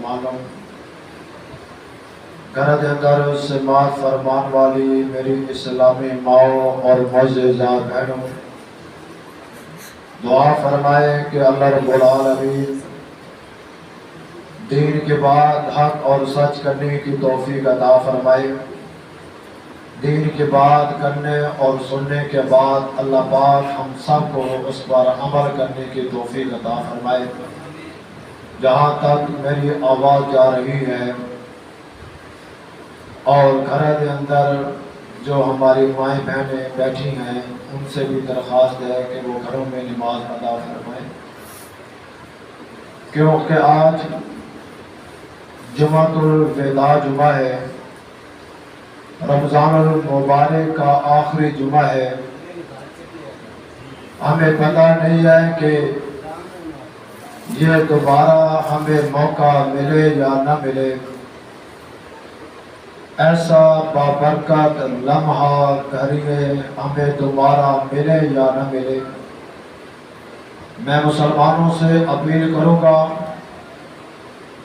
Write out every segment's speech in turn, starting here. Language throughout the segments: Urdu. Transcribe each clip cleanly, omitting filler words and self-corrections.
مسلمانوں، گھر دے اندر سماعت فرمان والی میری اسلامی ماؤں اور معززہ بہنوں، دعا فرمائے کہ اللہ رب العالمین دین کے بعد حق اور سچ کرنے کی توفیق عطا فرمائے۔ دین کے بعد کرنے اور سننے کے بعد اللہ پاک ہم سب کو اس پر عمل کرنے کی توفیق عطا فرمائے۔ جہاں تک میری آواز جا رہی ہے اور گھر کے اندر جو ہماری مائیں بہنیں بیٹھی ہیں ان سے بھی درخواست ہے کہ وہ گھروں میں نماز ادا فرمائیں، کیونکہ آج جمعۃ الوداع جمعہ ہے، رمضان المبارک کا آخری جمعہ ہے۔ ہمیں پتہ نہیں ہے کہ یہ دوبارہ ہمیں موقع ملے یا نہ ملے، ایسا بابرکت لمحہ کریے ہمیں دوبارہ ملے یا نہ ملے۔ میں مسلمانوں سے اپیل کروں گا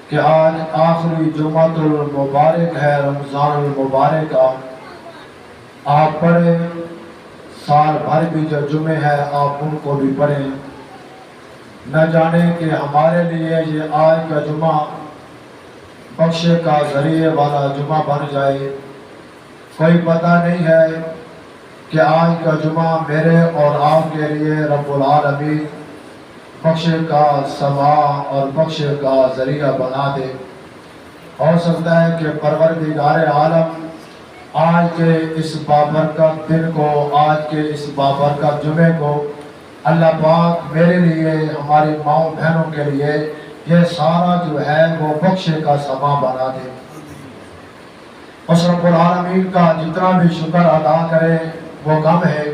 کہ آج آخری جمعۃ المبارک ہے، رمضان المبارک کا، آپ پڑھیں، سال بھر بھی جو جمعے ہیں آپ ان کو بھی پڑھیں۔ نہ جانے کہ ہمارے لیے یہ آج کا جمعہ بخشے کا ذریعے والا جمعہ بن جائے۔ کوئی پتہ نہیں ہے کہ آج کا جمعہ میرے اور آپ کے لیے رب العالمین بخشے کا سما اور بخشے کا ذریعہ بنا دے۔ ہو سکتا ہے کہ پروردگار عالم آج کے اس بابرکت دن کو، آج کے اس بابرکت جمعے کو اللہ پاک میرے لیے، ہماری ماؤں بہنوں کے لیے یہ سارا جو ہے وہ بخشے کا سما بنا دے۔ اس رب العالمین کا جتنا بھی شکر ادا کرے وہ کم ہے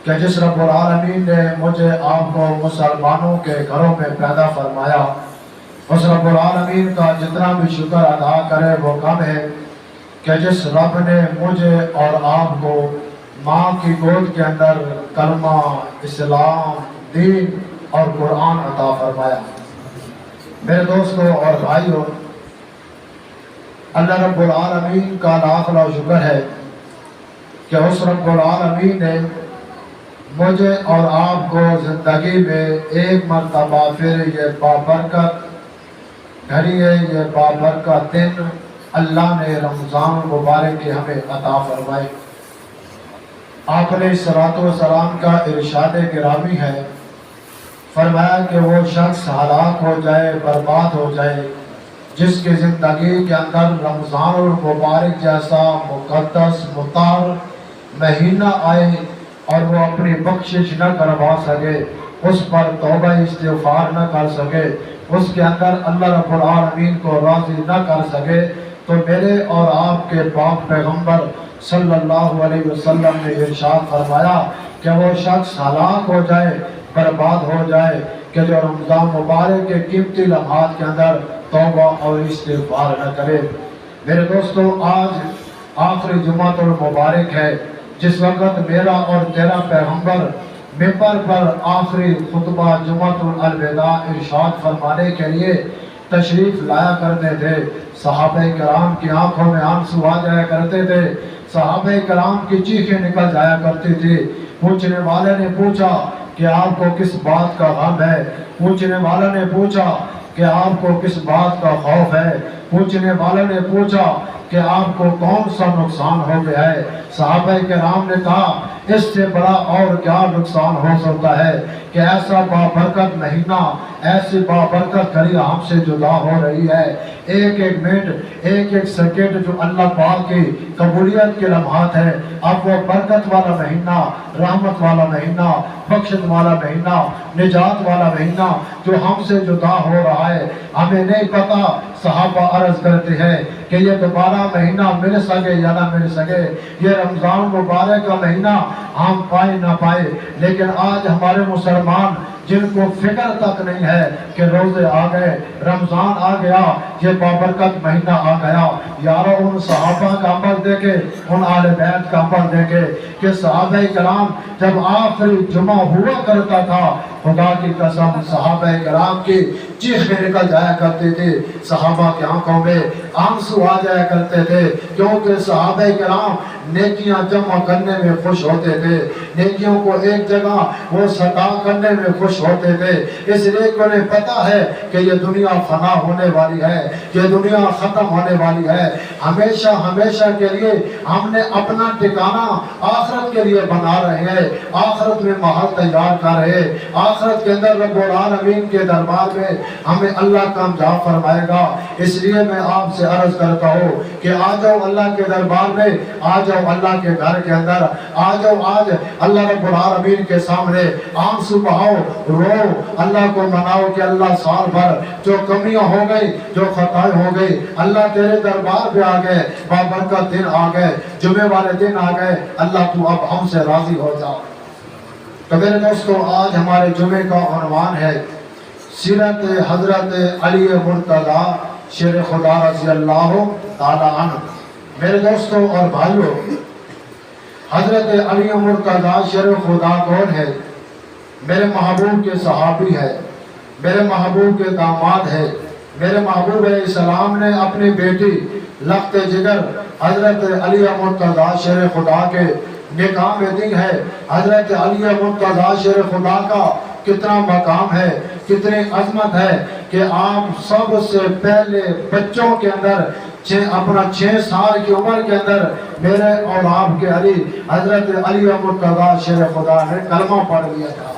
کہ جس رب العالمین نے مجھے آپ کو مسلمانوں کے گھروں میں پیدا فرمایا، اس رب العالمین کا جتنا بھی شکر ادا کرے وہ کم ہے کہ جس رب نے مجھے اور آپ کو ماں کی گود کے اندر کلمہ، اسلام، دین اور قرآن عطا فرمایا۔ میرے دوستوں اور بھائیوں، اللہ رب العالمین کا لاکھ لاکھ شکر ہے کہ اس رب العالمین نے مجھے اور آپ کو زندگی میں ایک مرتبہ پھر یہ بابرکت گھڑی ہے، یہ بابرکت دن اللہ نے رمضان المبارک کی ہمیں عطا فرمائے۔ آپ علیہ السلام کا ارشاد گرامی ہے، فرمایا کہ وہ شخص ہلاک ہو جائے، برباد ہو جائے جس کی زندگی کے اندر رمضان المبارک جیسا مقدس مطہر مہینہ آئے اور وہ اپنی بخشش نہ کروا سکے، اس پر توبہ استغفار نہ کر سکے، اس کے اندر اللہ رب العالمین کو راضی نہ کر سکے، تو میرے اور آپ کے پاک پیغمبر صلی اللہ علیہ وسلم نے ارشاد فرمایا کہ وہ شخص ہلاک ہو جائے، برباد ہو جائے کہ جو رمضان مبارک کے قیمتی لمحات کے اندر توبہ اور استغفار نہ کرے۔ میرے دوستو، آج آخری جمعۃ المبارک ہے، جس وقت میرا اور تیرا پیغمبر ممبر پر آخری خطبہ جمعۃ الوداع ارشاد فرمانے کے لیے تشریف لایا کرتے تھے، صحابہ کرام کی آنکھوں میں آنسو آ جایا کرتے تھے، صحابہ کرام کی چیخیں نکل جایا کرتی تھی۔ پوچھنے والے نے پوچھا کہ آپ کو کس بات کا غم ہے؟ پوچھنے والے نے پوچھا کہ آپ کو کس بات کا خوف ہے؟ پوچھنے والے نے پوچھا کہ آپ کو کون سا نقصان ہو گیا ہے؟ صحابہ کرام نے کہا اس سے بڑا اور کیا نقصان ہو سکتا ہے کہ ایسا بابرکت مہینہ، ایسی بابرکت گھڑی ہم سے جدا ہو رہی ہے۔ ایک ایک منٹ، ایک ایک سیکنڈ جو اللہ پاک کی قبولیت کے لمحات ہیں، اب وہ برکت والا مہینہ، رحمت والا مہینہ، بخشت والا مہینہ، نجات والا مہینہ جو ہم سے جدا ہو رہا ہے، ہمیں نہیں پتا۔ صحابہ عرض کرتے ہیں کہ یہ دوبارہ مہینہ مل سکے یا نہ مل سکے، یہ رمضان مبارک کا مہینہ ہم پائے نہ پائے، لیکن آج ہمارے مسلمان جن کو فکر تک نہیں ہے کہ روزے آ گئے، رمضان آ گیا، یہ بابرکت مہینہ آ گیا، یارو ان صحابہ کا عمل دیکھے، ان آل بیت کا عمل دیکھے کہ صحابہ کرام جب آخری جمعہ ہوا کرتا تھا، خدا کی قسم صحابہ کرام کی چیخیں نکل جایا کرتی تھی، صحابہ کی آنکھوں میں آنسو آ جایا کرتے تھے، کیونکہ صحابہ کرام نیکیاں جمع کرنے میں خوش ہوتے تھے، نیکیوں کو ایک جگہ وہ سطح کرنے میں خوش ہوتے تھے، اس لیے کہ انہیں پتا ہے کہ یہ دنیا فنا ہونے والی ہے، یہ دنیا ختم ہونے والی ہے، ہمیشہ ہمیشہ کے لیے ہم نے اپنا ٹھکانہ آخرت کے لیے بنا رہے ہیں، آخرت میں محل تیار کر رہے، آخرت کے اندر رب العالمین کے دربار میں ہمیں اللہ کامیاب فرمائے گا۔ اس لیے میں آپ سے عرض کرتا ہوں کہ آ جاؤ اللہ کے دربار میں، آ جاؤ اللہ کے گھر کے اندر، آ جاؤ آج اللہ رب العالمین کے سامنے آنسو بہاؤ، رو، اللہ کو مناؤ کہ اللہ سال بھر جو کمیاں ہو گئی، جو خطائیں ہو گئی، اللہ تیرے دربار پہ آ گئے، بابرکت دن آ گئے، جمعے والے دن آ گئے، اللہ تو اب ہم سے راضی ہو جاؤ۔ تو میرے دوستو، آج ہمارے جمعے کا عنوان ہے سیرت حضرت علی مرتضیٰ شیر خدا رضی اللہ تعالیٰ عنہ۔ میرے دوستو اور بھائیو، حضرت علی مرتضیٰ شیر خدا کون ہے؟ میرے محبوب کے صحابی ہے، میرے محبوب کے داماد ہے، میرے محبوب علیہ السلام نے اپنی بیٹی لخت جگر حضرت علی مرتضیٰ شیر خدا کے نکاح میں دی ہے۔ حضرت علی مرتضیٰ شیر خدا کا کتنا مقام ہے، کتنی عظمت ہے کہ آپ سب سے پہلے بچوں کے اندر اپنا 6 سال کی عمر کے اندر میرے اور آپ کے علی حضرت علی مرتضیٰ شیر خدا نے کلمہ پڑھ لیا تھا۔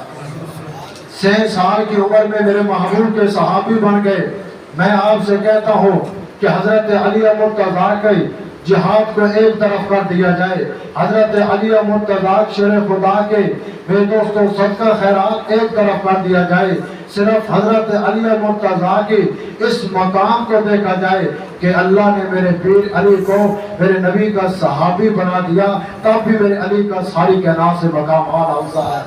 6 سال کی عمر میں میرے محبوب کے صحابی بن گئے۔ میں آپ سے کہتا ہوں کہ حضرت علی مرتضیٰ کی جہاد کو ایک طرف کر دیا جائے، حضرت علی مرتضیٰ شیر خدا کے میرے دوستو صدقہ خیرات ایک طرف کر دیا جائے، صرف حضرت علی مرتضیٰ کی اس مقام کو دیکھا جائے کہ اللہ نے میرے پیر علی کو میرے نبی کا صحابی بنا دیا، تب بھی میرے علی کا ساری کائنات سے مقام اعلیٰ ہوتا ہے۔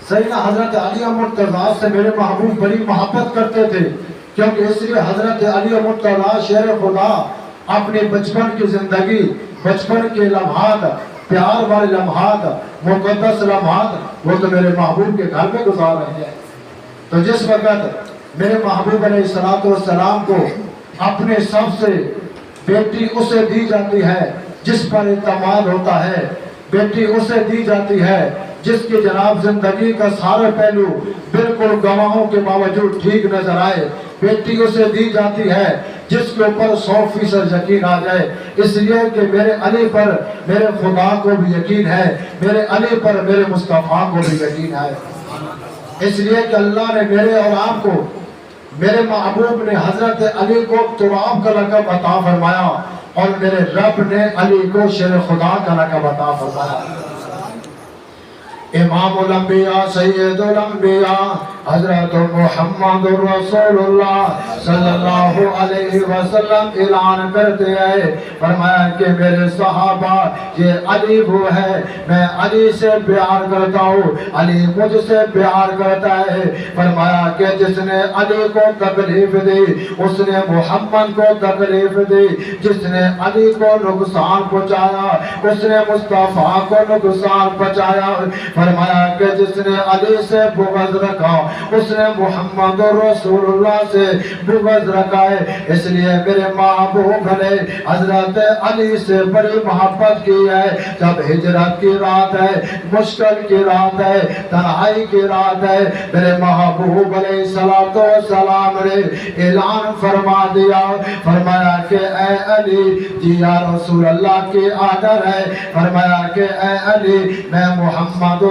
سیدنا حضرت علی مرتضیٰ سے میرے محبوب بڑی محبت کرتے تھے، کیونکہ اس لیے حضرت علی مرتضیٰ شیر خدا اپنے بچپن کی زندگی، بچپن کے لمحات، پیار والے لمحات، مقدس لمحات وہ تو میرے محبوب کے گھر میں گزار رہے ہیں۔ تو جس وقت میرے محبوب علیہ السلام کو اپنے سب سے بیٹی اسے دی جاتی ہے جس پر اعتماد ہوتا ہے، بیٹی اسے دی جاتی ہے جس کی جناب زندگی کا سارے پہلو بالکل گواہوں کے باوجود ٹھیک نظر آئے، بیٹی اسے دی جاتی ہے جس کے اوپر 100% یقین آ جائے، اس لیے کہ میرے علی پر میرے خدا کو بھی یقین ہے، میرے علی پر میرے مصطفیٰ کو بھی یقین ہے، اس لیے کہ اللہ نے میرے اور آپ کو، میرے محبوب نے حضرت علی کو تراب کا لقب عطا فرمایا اور میرے رب نے علی کو شیر خدا کا لقب عطا فرمایا۔ امام الانبیاء سید الانبیاء حضرت محمد رسول اللہ صلی اللہ علیہ وسلم اعلان کرتے ہیں، فرمایا کہ میرے صحابہ یہ علی وہ ہے، میں علی سے پیار کرتا ہوں، علی مجھ سے پیار کرتا ہے۔ فرمایا کہ جس نے علی کو تکلیف دی اس نے محمد کو تکلیف دی، جس نے علی کو نقصان پہنچایا اس نے مصطفیٰ کو نقصان پہنچایا۔ فرمایا کہ جس نے علی سے بغض رکھا اس نے محمد رسول اللہ سے بغض رکھا ہے۔ اس لیے میرے محبوب نے حضرت علی سے بڑی محبت کی ہے۔ جب ہجرت کی رات ہے، مشکل کی رات ہے، تنہائی کی رات ہے، میرے محبوب علیہ السلام نے اعلان فرما دیا، فرمایا کہ اے علی جی یا رسول اللہ کی آڈر ہے، فرمایا کہ اے علی میں محمد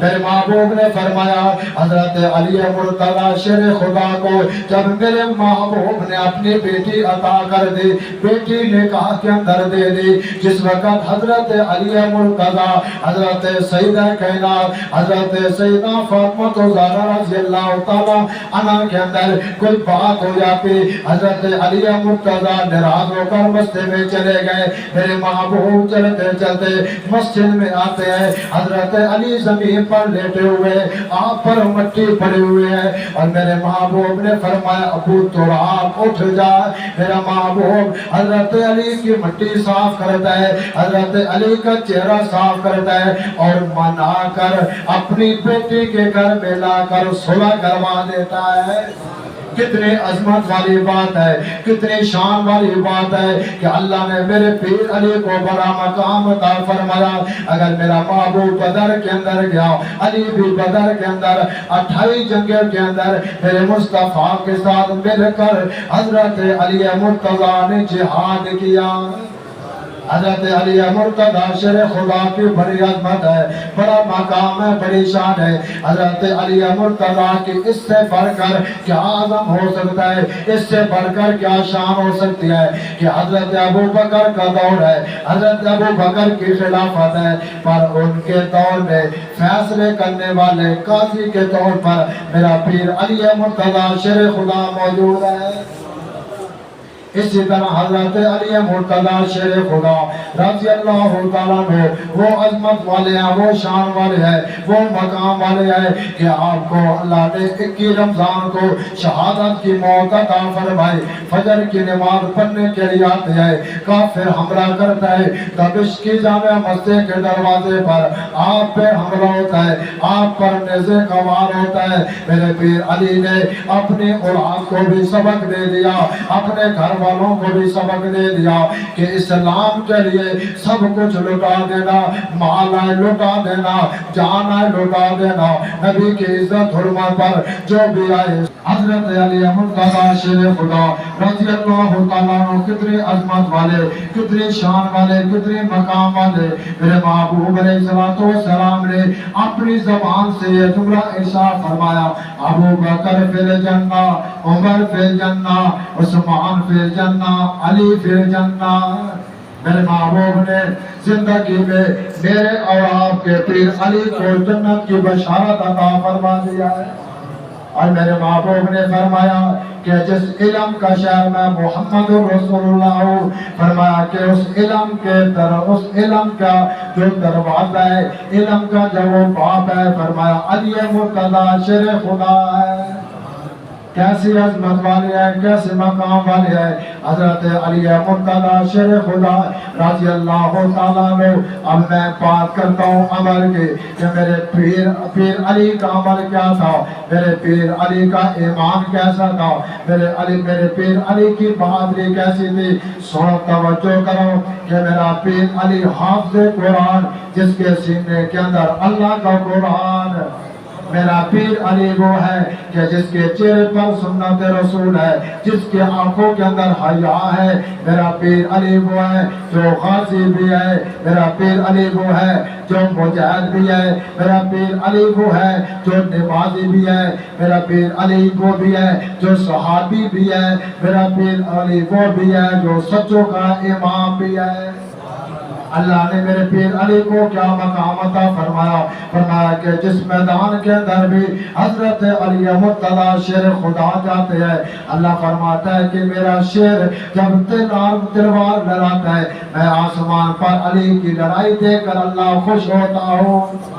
میرے محبوب نے فرمایا حضرت علی مرتضی شیر خدا کو جب میرے محبوب نے اپنی بیٹی عطا کر دی، بیٹی نکاح کے اندر دے دی، جس وقت حضرت علی مرتضی حضرت سیدہ کائنات حضرت سیدہ فاطمہ زہرا رضی اللہ تعالی عنہا کے اندر کوئی بات ہو جاتی، حضرت علی مرتضی ناراض ہو کر مسجد میں چلے گئے۔ میرے محبوب چلتے چلتے مسجد میں آتے ہیں، حضرت علی زمین پر لیٹے ہوئے، آپ پر مٹی پڑے ہوئے ہیں، اور میرے محبوب نے فرمایا ابو تراب اٹھ جا۔ میرا محبوب حضرت علی کی مٹی صاف کرتا ہے، حضرت علی کا چہرہ صاف کرتا ہے، اور منا کر اپنی بیٹی کے گھر میں لا کر صلح کروا دیتا ہے۔ کتنی عظمت والی بات ہے، کتنی شان والی بات ہے کہ اللہ نے میرے پیر علی کو بڑا مقام عطا فرمایا۔ اگر میرا محبوب بدر کے اندر گیا، علی بھی بدر کے اندر 28 جنگوں کے اندر میرے مصطفیٰ کے ساتھ مل کر حضرت علی مرتضی نے جہاد کیا۔ حضرت علی مرتضی شیر خدا کی بڑی عظمت ہے، بڑا مقام ہے، بڑی شان ہے۔ حضرت علی مرتضی کی اس سے بڑھ کر کیا عظم ہو سکتا ہے، اس سے بڑھ کر کیا شان ہو سکتی ہے کہ حضرت ابو بکر کا دور ہے، حضرت ابو بکر کی خلافت ہے، پر ان کے دور میں فیصلے کرنے والے قاضی کے طور پر میرا پیر علی مرتضی شیر خدا موجود ہے۔ اسی طرح حضرت علی مرتضی شیر خدا رضی اللہ تعالیٰ عنہ وہ عظمت والے ہیں، وہ شان والے ہیں، وہ مقام والے ہیں کہ آپ کو اللہ نے 21 رمضان کو شہادت کی موت عطا فرمائی۔ فجر کی نماز پڑھنے کے لیے آتے ہیں، کافر حملہ کرتا ہے، دمشق کی جامع مسجد کے دروازے پر آپ پہ حملہ ہوتا ہے، آپ پر نیزے کا وار ہوتا ہے۔ میرے پیر علی نے اپنی اولاد کو بھی سبق دے دیا، اپنے گھر والوں کو بھی سبق دے دیا کہ اسلام کے لیے سب کچھ لٹا دینا، مال ہے لٹا دینا، جان ہے لٹا دینا، نبی کی عزت حرمت پر جو بھی آئے۔ حضرت علی مرتضی شیر خدا رضی اللہ تعالیٰ عنہ کتنی عظمت والے، کتنی شان والے، کتنی مقام والے۔ میرے محبوب علیہ السلام نے اپنی زبان سے یہ جملہ ارشاد فرمایا، ابو بکر فی الجنہ، عمر فی الجنہ، عثمان فی الجنہ، علی فی الجنہ۔ میرے محبوب نے زندگی میں میرے اور آپ کے پیر علی کو جنت کی بشارت عطا فرما دیا ہے، اور میرے محبوب نے فرمایا کہ جس علم کا شہر میں محمد رسول اللہ ہوں، فرمایا کہ اس علم کا جو دروازہ ہے، علم کا جو وہ باب ہے، فرمایا علی مرتضی شیر خدا ہے۔ کیسی عظمت والے ہیں، کیسے مقام والے ہیں حضرت علی مرتضی شیر خدا رضی اللہ تعالیٰ عنہ۔ اب میں بات کرتا ہوں عمل کی کہ میرے پیر علی کا عمل کیا تھا، میرے پیر علی کا ایمان کیسا تھا، میرے پیر علی کی بہادری کیسی تھی۔ سنو، توجہ کرو کہ میرا پیر علی حافظ قرآن، جس کے سینے کے اندر اللہ کا قرآن۔ میرا پیر علی وہ ہے کہ جس کے چہرے پر سنت رسول ہے، جس کے آنکھوں کے اندر حیا ہے۔ میرا پیر علی وہ ہے جو غازی بھی ہے، میرا پیر علی وہ ہے جو مجاہد بھی ہے، میرا پیر علی وہ ہے جو نمازی بھی ہے، میرا پیر علی وہ بھی ہے جو صحابی بھی ہے، میرا پیر علی وہ بھی ہے جو سچوں کا امام بھی ہے۔ اللہ نے میرے پیر علی کو کیا مقام عطا فرمایا، فرمایا کہ جس میدان کے اندر بھی حضرت علی مرتضی شیر خدا جاتے ہیں، اللہ فرماتا ہے کہ میرا شیر جب تلوار لڑاتا ہے، میں آسمان پر علی کی لڑائی دیکھ کر اللہ خوش ہوتا ہوں۔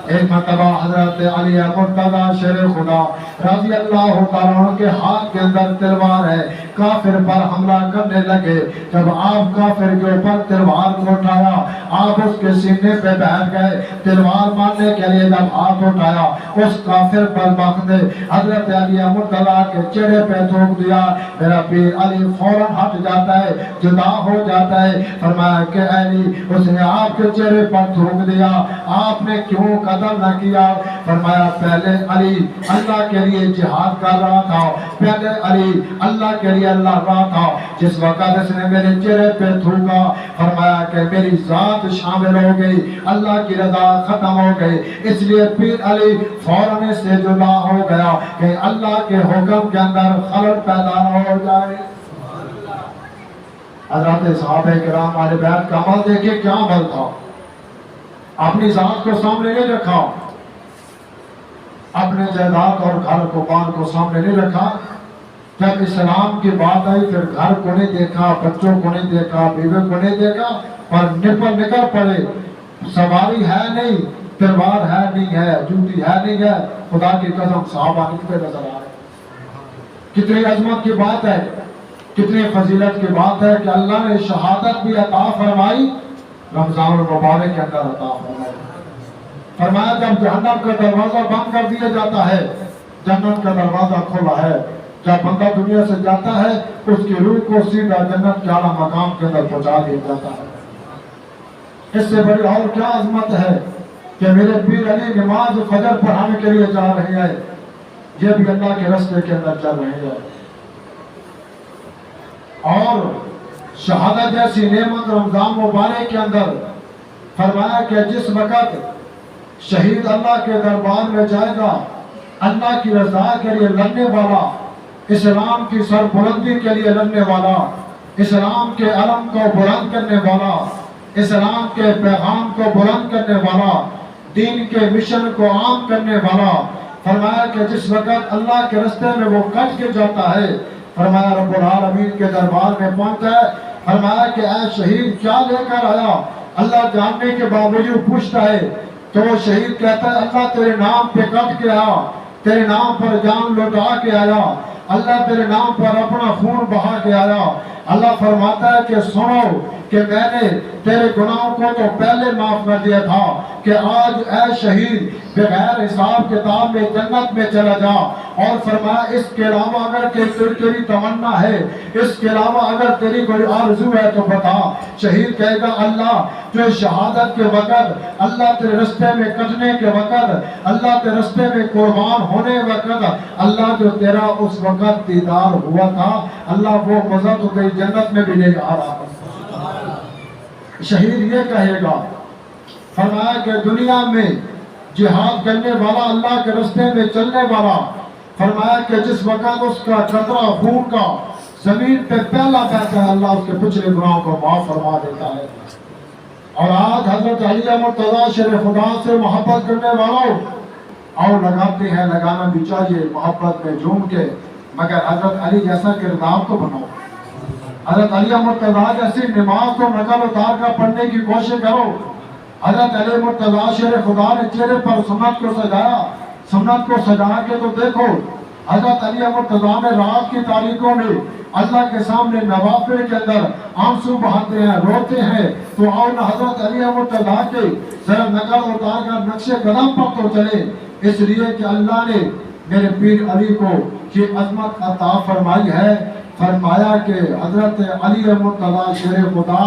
ایک مرتبہ حضرت علی مرتضی شیر خدا رضی اللہ تعالیٰ کے ہاتھ کے اندر تلوار ہے، کافر پر حملہ کرنے لگے۔ جب آپ کافر کے اوپر تلوار کو اٹھایا، آپ اس کے سینے پہ بیٹھ گئے، تلوار مارنے کے لیے جب ہاتھ اٹھایا، اس کافر پر وقت نے حضرت علی مرتضی کے چہرے پہ تھوک دیا۔ میرا پیر علی فوراً ہٹ جاتا ہے، جدا ہو جاتا ہے، فرمایا کہ علی اس نے آپ کے چہرے پر تھوک دیا، آپ نے کیوں ادب نہ کیا. فرمایا پہلے علی اللہ کے لیے جہاد کر رہا تھا, پہلے علی اللہ کے لیے لڑ رہا تھا. جس وقت اس نے میرے چہرے پہ تھوکا, فرمایا کہ میری ذات شامل ہو گئی, اللہ کی رضا ختم ہو گئی. اس لیے پیر علی فوراً سے جدا ہو گیا کہ اللہ کے حکم کے اندر خلل پیدا ہو جائے. حضرت صحابہ کرام اہل بیت کا عمل دیکھیں کیا عمل تھا. اپنی ذات کو سامنے نہیں رکھا, اپنے جائیداد اور گھر کو بار کو سامنے نہیں رکھا. جب اسلام کی بات آئی پھر گھر کو نہیں دیکھا, بچوں کو نہیں دیکھا, بیوی کو نہیں دیکھا, اور نکل پڑے. سواری ہے نہیں, تلوار ہے نہیں ہے, جوتی ہے نہیں ہے. خدا کی قسم صحابہ کتنے نظر آ رہے. کتنی عظمت کی بات ہے, کتنی فضیلت کی بات ہے کہ اللہ نے شہادت بھی عطا فرمائی, رمضان المبارک کے اندر عطا فرمائی. فرمایا جب جہنم کا دروازہ بند کر دیا جاتا ہے, جنت کا دروازہ کھلا ہے. جب بندہ دنیا سے جاتا ہے اس کی روح کو سیدھا جنت کے اعلیٰ مقام کے اندر پہنچا دیا جاتا ہے. اس سے بڑی اور کیا عظمت ہے کہ میرے پیر علی نماز فجر پڑھانے کے لیے جا رہے ہیں, یہ بھی اللہ کے راستے کے اندر چل رہے ہیں. اور شہادت جیسی نعمت رمضان مبارک کے اندر فرمایا کہ جس وقت شہید اللہ کے دربار میں جائے گا, اللہ کی رضا کے لیے لڑنے والا, اسلام کی سربلندی کے لیے لڑنے والا, اسلام کے علم کو بلند کرنے والا, اسلام کے پیغام کو بلند کرنے والا, دین کے مشن کو عام کرنے والا. فرمایا کہ جس وقت اللہ کے راستے میں وہ کٹ کے جاتا ہے, فرمایا رب العالمین کے دربار میں پہنچتا ہے. فرمایا کہ اے شہید کیا لے کر آیا؟ اللہ جاننے کے باوجود پوچھتا ہے تو وہ شہید کہتا ہے اللہ تیرے نام پہ کٹ کے آیا, تیرے نام پر جان لوٹا کے آیا, اللہ تیرے نام پر اپنا خون بہا کے آیا. اللہ فرماتا ہے کہ سنو کہ میں نے تیرے گناہوں کو تو پہلے معاف کر دیا تھا, کہ آج اے شہید بغیر حساب کتاب میں جنت میں چلا جا. اور فرمایا اس کے علاوہ اگر تیری تمنا ہے, اس کے علاوہ اگر تیری کوئی آرزو ہے تو بتا. شہید کہے گا اللہ جو شہادت کے وقت, اللہ تیرے راستے میں کٹنے کے وقت, اللہ تیرے راستے میں قربان ہونے وقت, اللہ جو تیرا اس وقت دیدار ہوا تھا, اللہ وہ مزہ تو تیری جنت میں بھی نہیں آ رہا. شہید یہ کہے گا. فرمایا کہ دنیا میں جہاد کرنے والا, اللہ کے راستے میں چلنے والا, فرمایا کہ جس وقت اس کا قطرہ خون کا زمین پہ پہلا بہتا ہے, اللہ اس کے پچھلے گناہوں کو معاف فرما دیتا ہے. اور آج حضرت علی مرتضیٰ شیر خدا سے محبت کرنے والوں اور لگاتے ہیں, لگانا بھی چاہیے محبت میں جھوم کے, مگر حضرت علی جیسا کردار تو بناؤ. حضرت علی مرتضیٰ جیسی نماز کو نقل اتار کر پڑھنے کی کوشش کرو. حضرت علی مرتضیٰ شیر خدا نے چہرے پر سنت کو سجایا, سنت کو سجا کے تو دیکھو. حضرت علی مرتضیٰ نے رات کی تاریکوں میں اللہ کے سامنے نوافل کے اندر آنسو بہاتے ہیں, روتے ہیں. تو آؤ نہ حضرت علی مرتضیٰ کے ذرا نقل اتار کر نقش قدم پر تو چلے. اس لیے کہ اللہ نے میرے پیر علی کو یہ عظمت عطا فرمائی ہے. فرمایا کہ حضرت علی مرتضیٰ شیر خدا,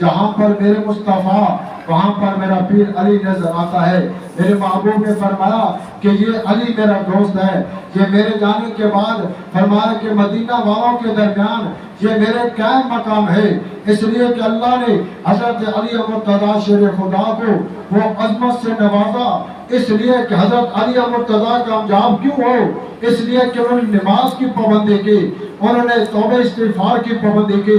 جہاں پر میرے مصطفیٰ وہاں پر میرا پیر علی نظر آتا ہے. میرے محبوب نے فرمایا کہ یہ علی میرا دوست ہے. یہ میرے جانے کے بعد فرمایا کہ مدینہ والوں کے درمیان یہ میرے قائم مقام ہے. اس لیے کہ اللہ نے حضرت علی مرتضیٰ شیر خدا کو وہ عظمت سے نوازا. اس لیے کہ حضرت علی مرتضیٰ کامیاب کیوں ہو؟ اس لیے کہ انہوں نے نماز کی پابندی کی, انہوں نے توبہ استغفار کی پابندی کی.